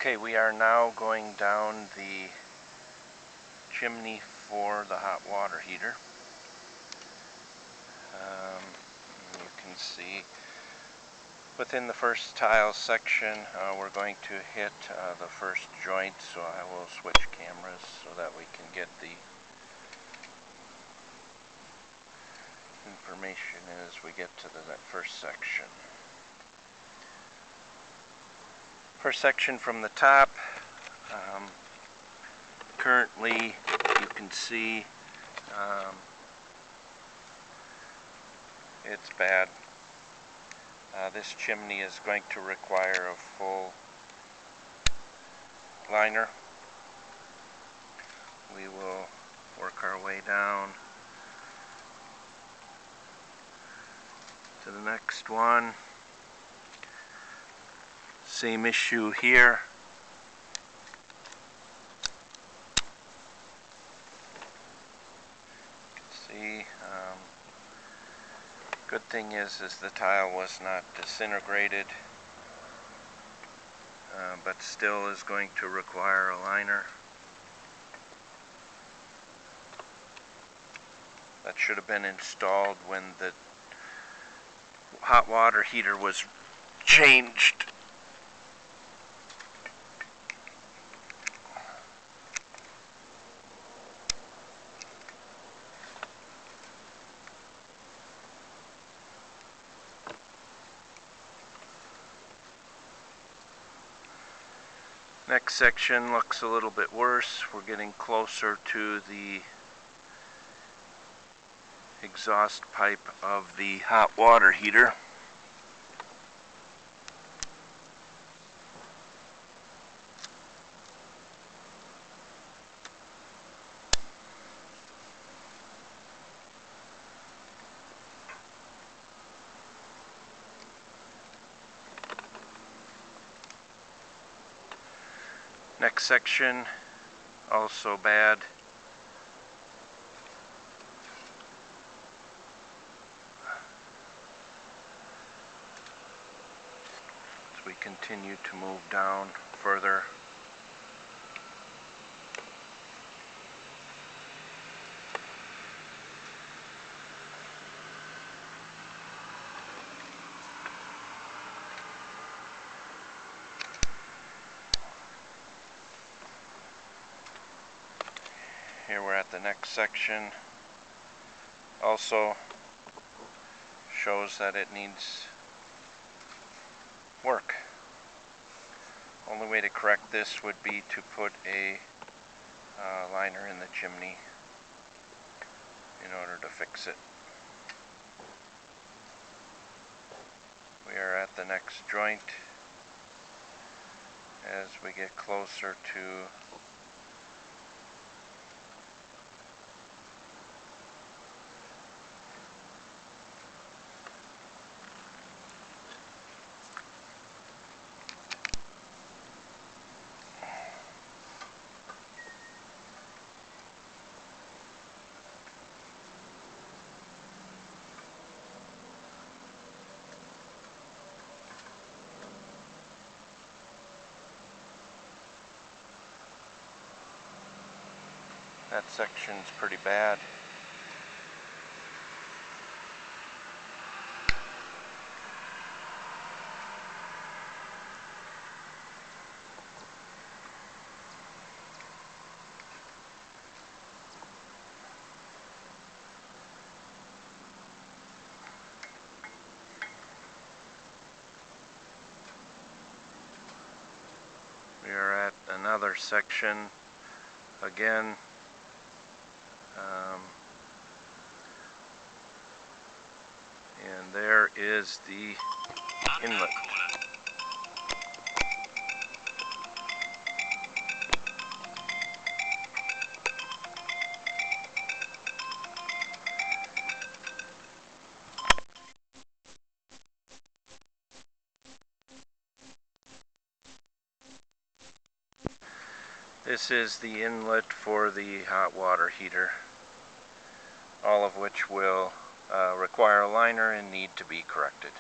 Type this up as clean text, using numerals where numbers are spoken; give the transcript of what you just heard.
Okay, we are now going down the chimney for the hot water heater. You can see within the first tile section we're going to hit the first joint, so I will switch cameras so that we can get the information as we get to that first section. First section from the top. Currently you can see it's bad. This chimney is going to require a full liner. We will work our way down to the next one. Same issue here. See, good thing is the tile was not disintegrated, but still is going to require a liner. That should have been installed when the hot water heater was changed. Next section looks a little bit worse. We're getting closer to the exhaust pipe of the hot water heater. Next section, also bad. As we continue to move down further. Here we're at the next section. Also shows that it needs work. Only way to correct this would be to put a liner in the chimney in order to fix it. We are at the next joint as we get closer to that section's pretty bad. We are at another section again. And there is the inlet. This is the inlet for the hot water heater, all of which will require a liner and need to be corrected.